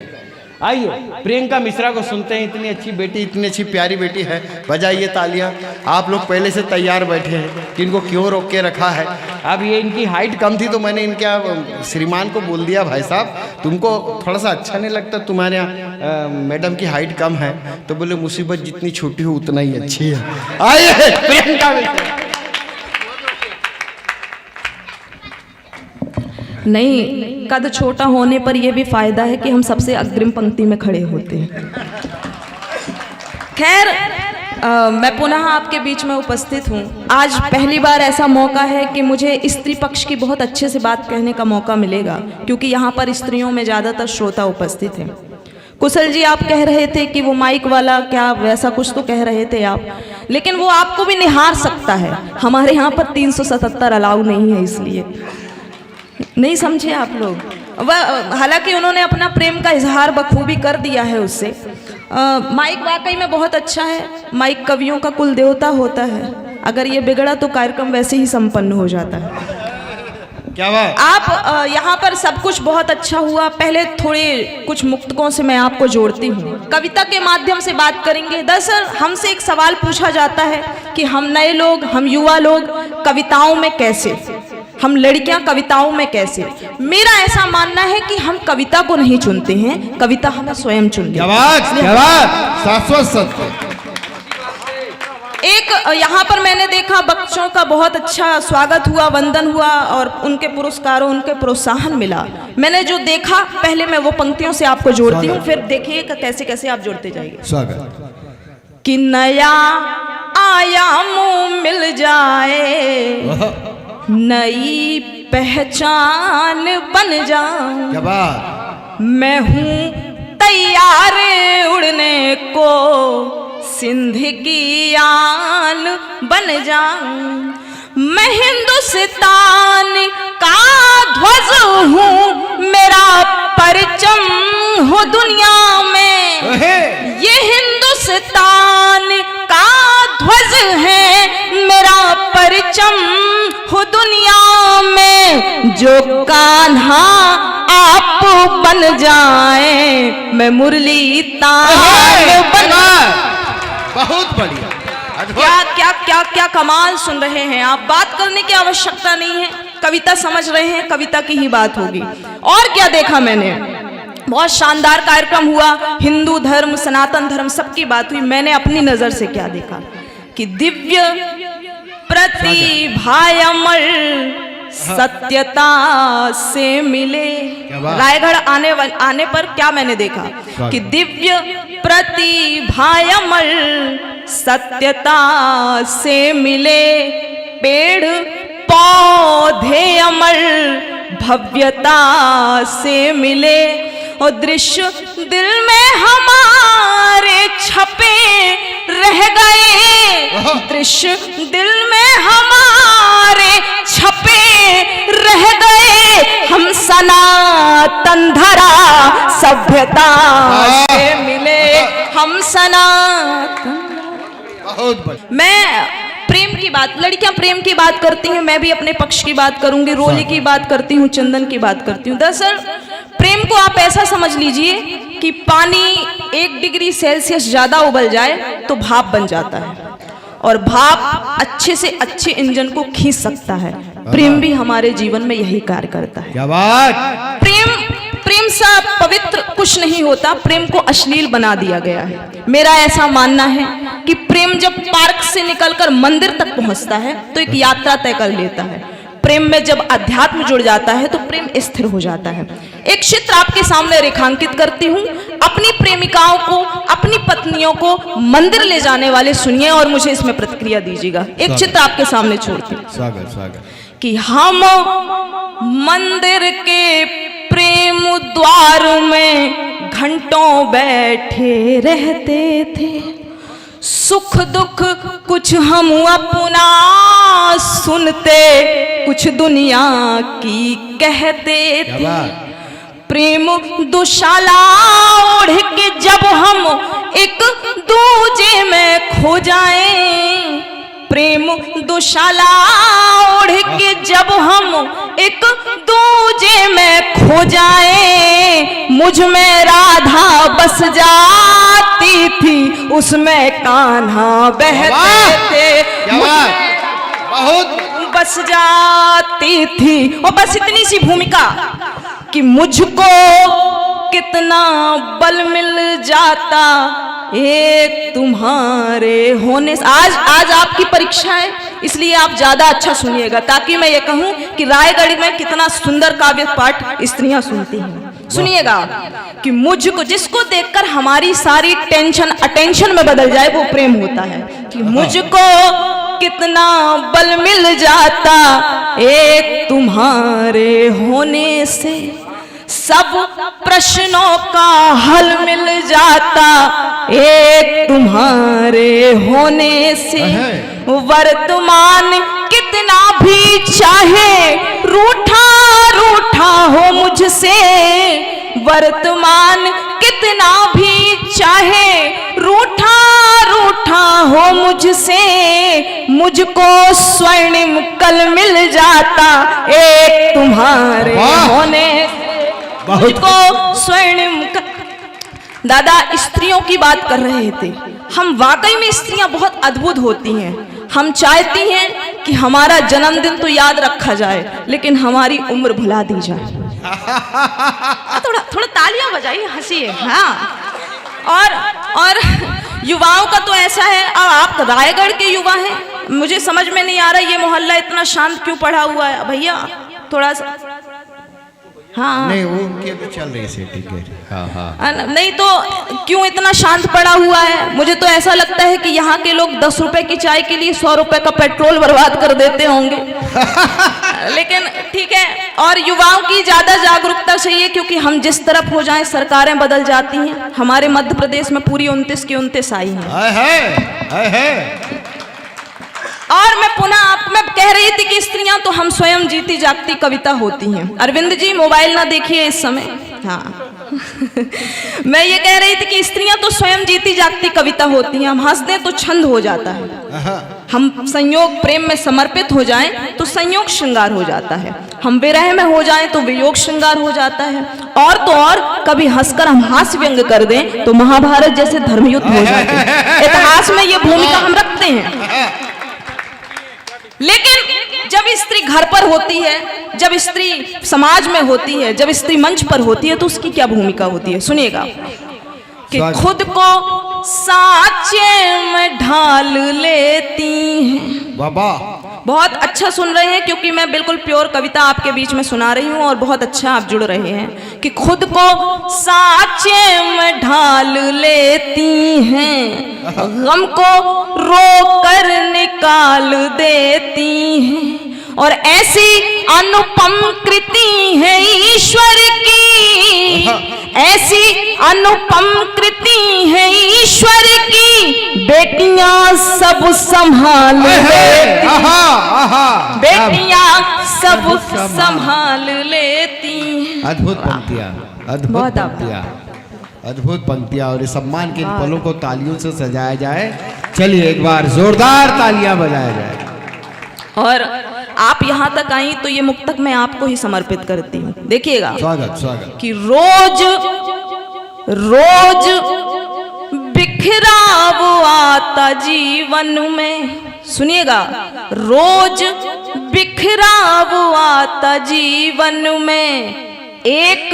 आइए प्रियंका मिश्रा को सुनते हैं। इतनी अच्छी बेटी, इतनी अच्छी प्यारी बेटी है। बजाइए तालियां। आप लोग पहले से तैयार बैठे हैं कि इनको क्यों रोक के रखा है। अब ये इनकी हाइट कम थी तो मैंने इनके श्रीमान को बोल दिया, भाई साहब तुमको थोड़ा सा अच्छा नहीं लगता, तुम्हारे यहाँ मैडम की हाइट कम है। तो बोले मुसीबत जितनी छोटी हो उतना ही अच्छी है। आइए प्रियंका मिश्रा। नहीं, कद छोटा होने पर यह भी फायदा है कि हम सबसे अग्रिम पंक्ति में खड़े होते हैं। खैर, मैं पुनः आपके बीच में उपस्थित हूँ। आज पहली बार ऐसा मौका है कि मुझे स्त्री पक्ष की बहुत अच्छे से बात कहने का मौका मिलेगा, क्योंकि यहाँ पर स्त्रियों में ज़्यादातर श्रोता उपस्थित हैं। कुशल जी, आप कह रहे थे कि वो माइक वाला क्या वैसा कुछ तो कह रहे थे आप, लेकिन वो आपको भी निहार सकता है। हमारे यहाँ पर 377 अलाउ नहीं है, इसलिए नहीं समझे आप लोग। वह हालांकि उन्होंने अपना प्रेम का इजहार बखूबी कर दिया है उससे। माइक वाकई में बहुत अच्छा है। माइक कवियों का कुल देवता होता है। अगर ये बिगड़ा तो कार्यक्रम वैसे ही संपन्न हो जाता है। क्या बात। आप यहाँ पर सब कुछ बहुत अच्छा हुआ। पहले थोड़े कुछ मुक्तकों से मैं आपको जोड़ती हूँ। कविता के माध्यम से बात करेंगे। दरअसल हमसे एक सवाल पूछा जाता है कि हम नए लोग, हम युवा लोग कविताओं में कैसे, हम लड़कियां कविताओं में कैसे। मेरा ऐसा मानना है कि हम कविता को नहीं चुनते हैं, कविता हमें स्वयं चुनती है। शाश्वत सत्य। एक यहाँ पर मैंने देखा बच्चों का बहुत अच्छा स्वागत हुआ, वंदन हुआ और उनके पुरस्कारों, उनके प्रोत्साहन मिला। मैंने जो देखा, पहले मैं वो पंक्तियों से आपको जोड़ती हूँ, फिर देखिए कैसे कैसे आप जोड़ते जाइए। स्वागत। कि नया आयाम मिल जाए, नई पहचान बन जाऊं, क्या बात। मैं हूँ तैयार उड़ने को, सिंध की आन बन जाऊं। मैं हिंदुस्तान का ध्वज हूँ, मेरा परचम हो दुनिया में। ये हिंदुस्तान का ध्वज है, मेरा परचम हो दुनिया में। जो कान्हा आप बन जाए, मैं मुरली ताल बन। बहुत बढ़िया। क्या क्या क्या क्या कमाल सुन रहे हैं आप। बात करने की आवश्यकता नहीं है, कविता समझ रहे हैं, कविता की ही बात होगी। और क्या देखा मैंने, बहुत शानदार कार्यक्रम हुआ। हिंदू धर्म, सनातन धर्म, सबकी बात हुई। मैंने अपनी नजर से क्या देखा कि दिव्य प्रतिभा अमर सत्यता से मिले। रायगढ़ आने पर क्या मैंने देखा कि दिव्य प्रतिभा अमर सत्यता से मिले। पेड़ पौधे अमर भव्यता से मिले। और दृश्य दिल में हमारे छपे रह गए, दृश्य दिल में हमारे छपे रह गए। हम सनातन धरा सभ्यता से मिले, हम सनातन। बहुत बढ़िया। मैं प्रेम की बात, लड़कियां प्रेम की बात करती हैं, मैं भी अपने पक्ष की बात करूंगी। रोली की बात करती हूँ, चंदन की बात करती हूँ। दरअसल प्रेम को आप ऐसा समझ लीजिए कि पानी 1 डिग्री सेल्सियस ज्यादा उबल जाए तो भाप बन जाता है, और भाप अच्छे से अच्छे इंजन को खींच सकता है। प्रेम भी हमारे जीवन में यही कार्य करता है। क्या बात। प्रेम सा पवित्र कुछ नहीं होता, प्रेम को अश्लील बना दिया गया है। मेरा ऐसा मानना है कि प्रेम जब पार्क से निकलकर मंदिर तक पहुंचता है तो एक यात्रा तय कर लेता है। प्रेम में जब अध्यात्म जुड़ जाता है तो प्रेम स्थिर हो जाता है। एक चित्र आपके सामने रेखांकित करती हूँ। अपनी प्रेमिकाओं को, अपनी पत्नियों को मंदिर ले जाने वाले सुनिए और मुझे इसमें प्रतिक्रिया दीजिएगा। एक चित्र आपके सामने छोड़ती हूँ। स्वागत स्वागत। कि हम मंदिर के प्रेम द्वार में घंटों बैठे रहते थे। सुख दुख कुछ हम अपना सुनते, कुछ दुनिया की कहते थे। प्रेम दुशाला ओढ़ के जब हम एक दूजे में खो जाएं, प्रेम दुशाला ओढ़ के जब हम एक दूजे में खो जाए, मुझ में राधा बस जाती थी, उसमें कान्हा बहते थे, बहुत बस जाती थी। और बस इतनी सी भूमिका कि मुझको कितना बल मिल जाता एक तुम्हारे होने से। आज आपकी परीक्षा है, इसलिए आप ज्यादा अच्छा सुनिएगा, ताकि मैं ये कहूं कि रायगढ़ में कितना सुंदर काव्य पाठ स्त्रियां सुनती हैं। सुनिएगा कि मुझको, जिसको देखकर हमारी सारी टेंशन अटेंशन में बदल जाए, वो प्रेम होता है। कि मुझको कितना बल मिल जाता एक तुम्हारे होने से, सब प्रश्नों का हल मिल जाता एक तुम्हारे होने से। वर्तमान कितना भी चाहे रूठा रूठा हो मुझसे, वर्तमान कितना भी चाहे रूठा रूठा हो मुझसे, मुझको स्वर्णिम कल मिल जाता एक तुम्हारे होने से, मुझको स्वर्णिम कल। दादा स्त्रियों की बात कर रहे थे, हम वाकई में स्त्रियां बहुत अद्भुत होती हैं। हम चाहती हैं कि हमारा जन्मदिन तो याद रखा जाए, लेकिन हमारी उम्र भुला दी जाए। थोड़ा थोड़ा तालियां बजाइए, हंसिए। हाँ, और युवाओं का तो ऐसा है, अब आप रायगढ़ के युवा हैं, मुझे समझ में नहीं आ रहा ये मोहल्ला इतना शांत क्यों पड़ा हुआ है भैया, थोड़ा सा। हाँ नहीं, वो उनके भी चल रही है, ठीक है। हाँ। नहीं तो क्यों इतना शांत पड़ा हुआ है? मुझे तो ऐसा लगता है कि यहाँ के लोग 10 रुपए की चाय के लिए 100 रुपए का पेट्रोल बर्बाद कर देते होंगे। लेकिन ठीक है, और युवाओं की ज्यादा जागरूकता चाहिए, क्योंकि हम जिस तरफ हो जाएं सरकारें बदल जाती हैं। हमारे मध्य प्रदेश में पूरी 29 की 29 आई हैं। और मैं पुनः मैं कह रही थी कि स्त्रियां तो हम स्वयं जीती जागती कविता होती हैं। अरविंद जी मोबाइल ना देखिए इस समय। हाँ मैं ये कह रही थी कि स्त्रियां तो स्वयं जीती जागती कविता होती हैं। हम हंस दें तो छंद हो जाता है, हम संयोग प्रेम में समर्पित हो जाएं तो संयोग श्रृंगार हो जाता है, हम विरह में हो जाएं तो वियोग श्रृंगार हो जाता है, और तो और कभी हंसकर हम हास्य व्यंग कर दें तो महाभारत जैसे धर्मयुद्ध हो जाते हैं। इतिहास में ये भूमिका हम रखते हैं। लेकिन जब स्त्री घर पर होती है, जब स्त्री समाज में होती है, जब स्त्री मंच पर होती है, तो उसकी क्या भूमिका होती है? सुनिएगा कि खुद को साँचे में ढाल लेती हैं। बाबा बहुत अच्छा सुन रहे हैं, क्योंकि मैं बिल्कुल प्योर कविता आपके बीच में सुना रही हूँ, और बहुत अच्छा आप जुड़ रहे हैं। कि खुद को साँचे में ढाल लेती हैं, गम को रोकर निकाल देती हैं, और ऐसी अनुपम कृति है ईश्वर की, ऐसी अनुपम कृति है ईश्वर की, बेटियां सब संभाल लेती, बेटियां सब संभाल लेती। अद्भुत पंक्तियां, अद्भुत पंक्तियां, अद्भुत पंक्तियां। और इस सम्मान के इन पलों को तालियों से सजाया जाए। चलिए एक बार जोरदार तालियां बजाया जाए। और आप यहाँ तक आई तो ये मुक्तक मैं आपको ही समर्पित करती हूँ। देखिएगा, स्वागत स्वागत। कि रोज रोज बिखराव आता जीवन में, सुनिएगा, रोज बिखराव आता जीवन में, एक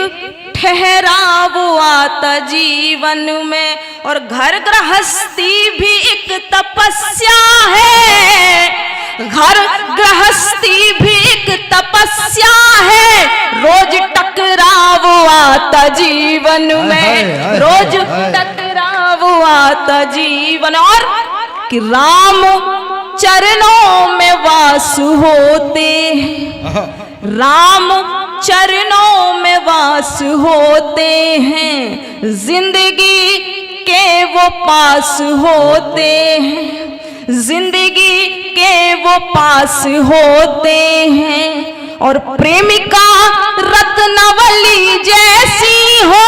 ठहराव आता जीवन में, और घर गृहस्थी भी एक तपस्या है, घर गृहस्थी भी एक तपस्या है, रोज टकराव आता जीवन में, रोज टकराव आता जीवन। और कि राम चरणों में वास होते हैं, राम चरणों में वास होते हैं, जिंदगी के वो पास होते हैं, जिंदगी के वो पास होते हैं, और प्रेमिका रत्नवली जैसी हो,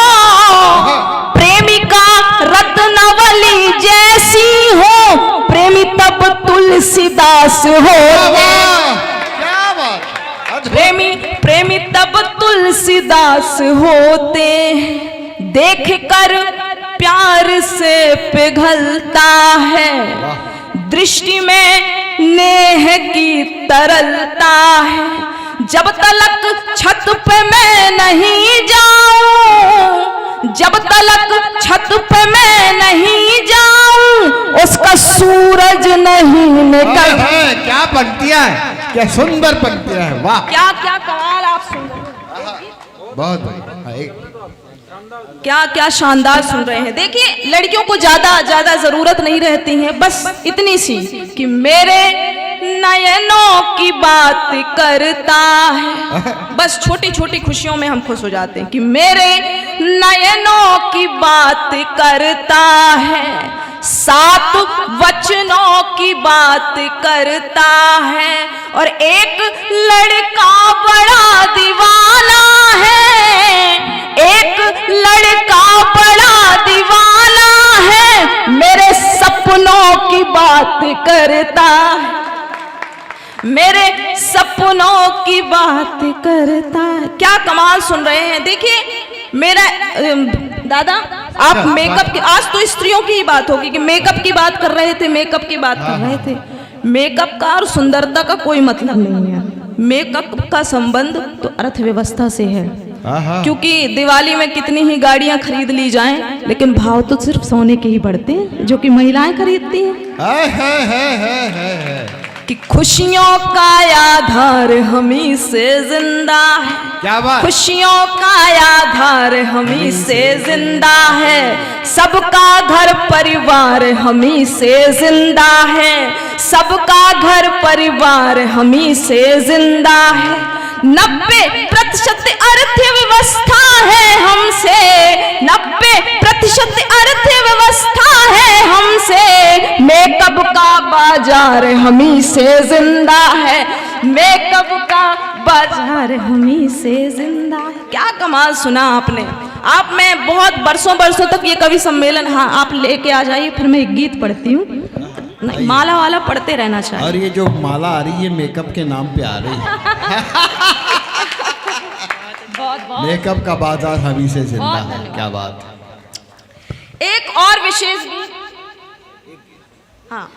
प्रेमिका रत्नवली जैसी हो, प्रेमी तब तुलसीदास होते हैं, प्रेमी दास होते देख कर प्यार से पिघलता है, दृष्टि में नेह की तरलता है। जब तलक छत पे मैं नहीं जाऊं, जब तलक छत पे मैं नहीं जाऊं, उसका सूरज नहीं निकल। क्या पंक्तियां हैं, क्या सुंदर पंक्तियां हैं, वाह क्या क्या कमाल आप सुन रहे हैं, बहुत बढ़िया। क्या क्या शानदार सुन रहे हैं। देखिए लड़कियों को ज्यादा जरूरत नहीं रहती है, बस इतनी सी कि मेरे नयनों की बात करता है। बस छोटी छोटी खुशियों में हम खुश हो जाते हैं कि मेरे नयनों की बात करता है, 7 वचनों की बात करता है। और एक लड़का बड़ा दीवाना है, एक लड़का बड़ा दीवाना है, मेरे सपनों की बात करता है, मेरे सपनों की बात करता है। क्या कमाल सुन रहे हैं। देखिए मेरा दादा आप मेकअप की, आज तो स्त्रियों की ही बात होगी कि मेकअप की बात कर रहे थे, मेकअप की बात कर रहे थे। मेकअप का और सुंदरता का कोई मतलब नहीं है। मेकअप का संबंध तो अर्थव्यवस्था से है, क्योंकि दिवाली में कितनी ही गाड़ियां खरीद ली जाएं, लेकिन भाव तो सिर्फ सोने के ही बढ़ते हैं जो कि महिलाएं खरीदती हैं। कि खुशियों का आधार हमी से जिंदा है, क्या बात, खुशियों का आधार हमी से जिंदा है, सबका घर परिवार हमी से जिंदा है, सबका घर परिवार हमी से जिंदा है। 90% अर्थव्यवस्था है हमसे, 90% अर्थव्यवस्था है हमसे, मेकअप का बाजार हमी से जिंदा है, मेकअप का बाजार हमी से जिंदा है। क्या कमाल सुना आपने। आप मैं बहुत बरसों तक ये कवि सम्मेलन, हाँ आप लेके आ जाइए, फिर मैं एक गीत पढ़ती हूँ। नहीं माला वाला पढ़ते रहना चाहिए। और ये जो माला आ रही है मेकअप के नाम पे आ रही है। बहुत मेकअप का बाजार हमी से जिंदा है, क्या बात है। एक और विशेष गीत, हाँ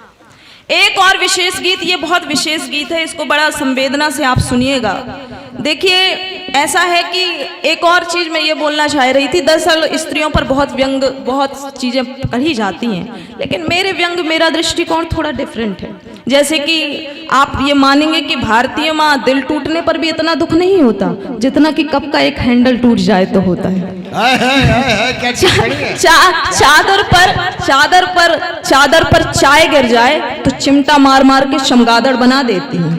एक और विशेष गीत, ये बहुत विशेष गीत है, इसको बड़ा संवेदना से आप सुनिएगा। देखिए ऐसा है कि एक और चीज मैं ये बोलना चाह रही थी। दरअसल स्त्रियों पर बहुत व्यंग, बहुत चीजें कही जाती हैं, लेकिन मेरे व्यंग, मेरा दृष्टिकोण थोड़ा डिफरेंट है। जैसे कि आप ये मानेंगे कि भारतीय माँ दिल टूटने पर भी इतना दुख नहीं होता जितना कि कप का एक हैंडल टूट जाए तो होता है। चादर पर चाय गिर जाए तो चिमटा मार मार के चमगादड़ बना देती है,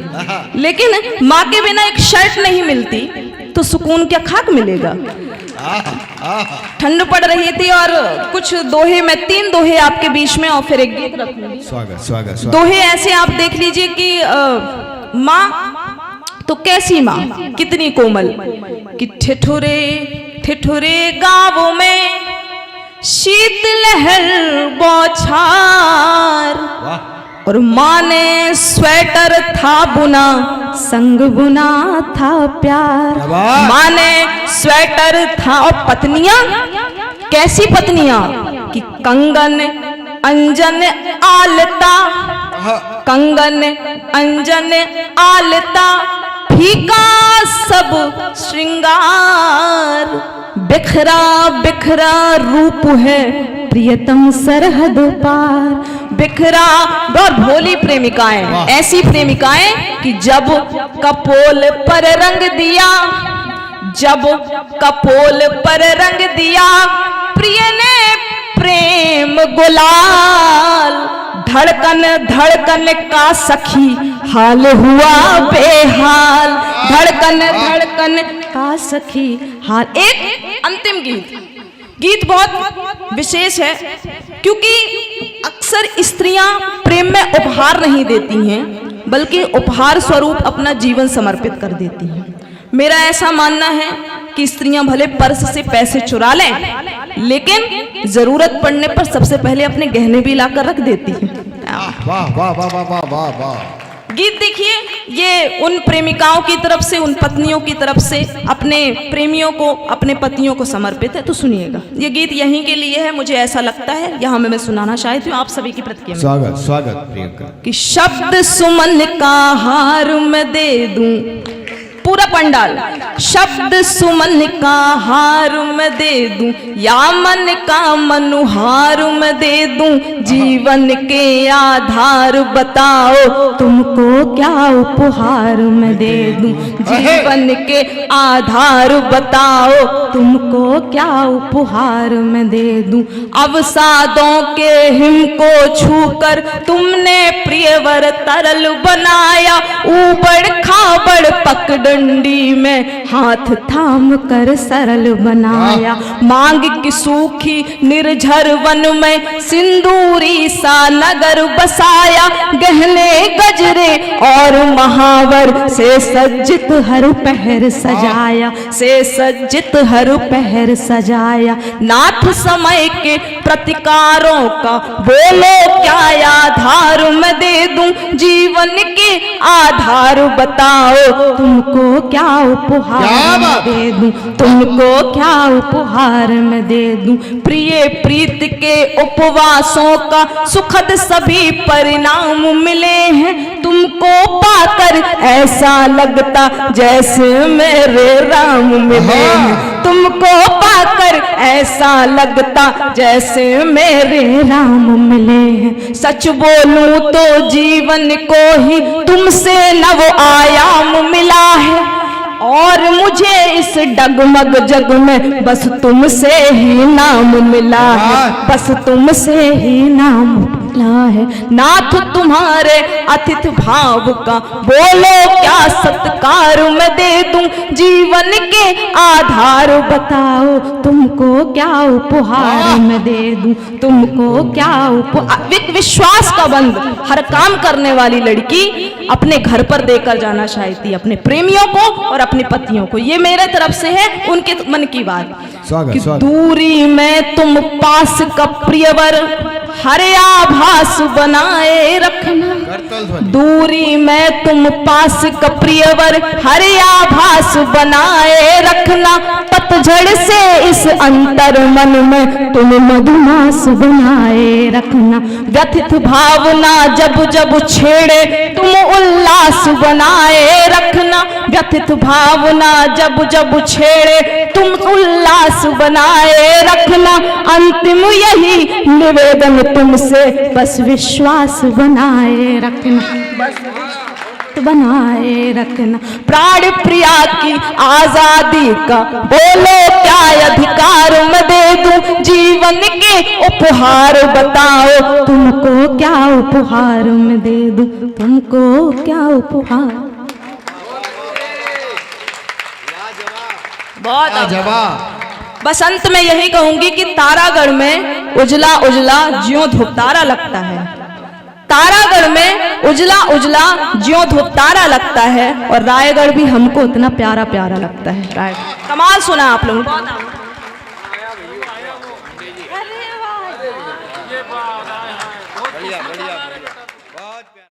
लेकिन माँ के बिना एक शर्ट नहीं मिलती तो सुकून क्या खाक मिलेगा। ठंड पड़ रही थी और कुछ दोहे, मैं 3 दोहे आपके बीच में और फिर एक गीत रखूंगी। स्वागत। दोहे ऐसे आप देख लीजिए कि माँ तो कैसी माँ, कितनी कोमल, कि ठिठुरे गाँवों में शीतलहर बौछार, और माँ ने स्वेटर था बुना, संग बुना था प्यार। माँ ने स्वेटर था, और पत्नियां कैसी पत्नियां, कि कंगन अंजन आलता, कंगन अंजन आलता, फीका सब श्रृंगार, बिखरा बिखरा रूप है प्रियतम सरहद पार। बिखरा और भोली प्रेमिकाएं, ऐसी प्रेमिकाएं कि जब कपोल पर रंग दिया, जब कपोल पर रंग दिया, प्रिय ने प्रेम गुलाल, धड़कन धड़कन का सखी हाल हुआ बेहाल, धड़कन धड़कन का सखी हाल। एक अंतिम गीत बहुत विशेष है, क्योंकि अक्सर स्त्रियां प्रेम में उपहार नहीं देती हैं, बल्कि उपहार स्वरूप अपना जीवन समर्पित कर देती हैं। मेरा ऐसा मानना है कि स्त्रियां भले पर्स से पैसे चुरा लें, लेकिन जरूरत पड़ने पर सबसे पहले अपने गहने भी लाकर रख देती हैं। वाह वाह वाह वाह वाह वाह वाह, गीत देखिए, ये उन प्रेमिकाओं की तरफ से, उन पत्नियों की तरफ से अपने प्रेमियों को, अपने पतियों को समर्पित है। तो सुनिएगा, ये गीत यहीं के लिए है, मुझे ऐसा लगता है, यहाँ मैं सुनाना चाहती हूँ आप सभी की प्रतिक्रिया में। स्वागत स्वागत प्रियंका। कि शब्द सुमन का हार मैं दे दूं, पूरा पंडाल, शब्द सुमन का हार मैं दे दूं, या मन का मनुहार मैं दे दूं, जीवन के आधार बताओ तुमको क्या उपहार मैं दे दूं, जीवन के आधार बताओ तुमको क्या उपहार मैं दे दूं। अवसादों के हिम को छूकर तुमने प्रियवर तरल बनाया, ऊबड़ खाबड़ पगडंडी में हाथ थाम कर सरल बनाया, मांग की सूखी निर्झर वन में सिंदूरी सा नगर बसाया, गहने गजरे और महावर से सज्जित हर पहर सजाया, से सज्जित हर पहर सजाया। नाथ समय के प्रतिकारों का बोलो क्या आधार मैं दे दूं, जीवन के आधार बताओ तुमको क्या उपहार मैं दे दूं, तुमको क्या उपहार मैं दे दूं। प्रिय प्रीत के उपवासों का सुखद सभी परिणाम मिले हैं, तुमको पाकर ऐसा लगता जैसे मेरे राम मिले हैं, तुमको पाकर ऐसा लगता जैसे मेरे राम मिले हैं। सच बोलूं तो जीवन को ही तुमसे नव आयाम मिला है, और मुझे इस डगमग जग में बस तुमसे ही नाम मिला है, बस तुमसे ही नाम मिला है। नाथ तुम्हारे अतिथि भाव का बोलो क्या सत्कार मैं दे दूं, जीवन के आधार बताओ तुमको क्या उपहार मैं दे दूं, तुमको क्या उपहार। विश्वास का बंध हर काम करने वाली लड़की अपने घर पर देकर जाना चाहती है, अपने प्रेमियों को और अपने पतियों को। ये मेरे तरफ से है, उनके मन की बात। स्वागत, स्वागत। दूरी में तुम पास का प्रियवर हर आभास बनाए रखना, दूरी में तुम पास का प्रियवर हर आभास बनाए रखना, पतझड़ से इस अंतर मन में तुम मधुमास बनाए रखना। व्यथित भावना जब जब छेड़े तुम उल्लास बनाए रखना, व्यथित भावना जब जब छेड़े तुम उल्लास बनाए रखना। अंतिम यही निवेदन तुमसे बस विश्वास बनाए रखना, बस बनाए रखना। प्राण प्रिया की आजादी का बोलो क्या अधिकार मैं दे दूं, जीवन के उपहार बताओ तुमको क्या उपहार मैं दे दूं, तुमको क्या उपहार। बहुत जवाब। बसंत में यही कहूंगी कि तारागढ़ में उजला उजला ज्यों धुपतारा लगता है, तारागढ़ में उजला उजला ज्यों धुपतारा लगता है, और रायगढ़ भी हमको इतना प्यारा प्यारा लगता है। रायगढ़ कमाल सुना आप लोगों ने।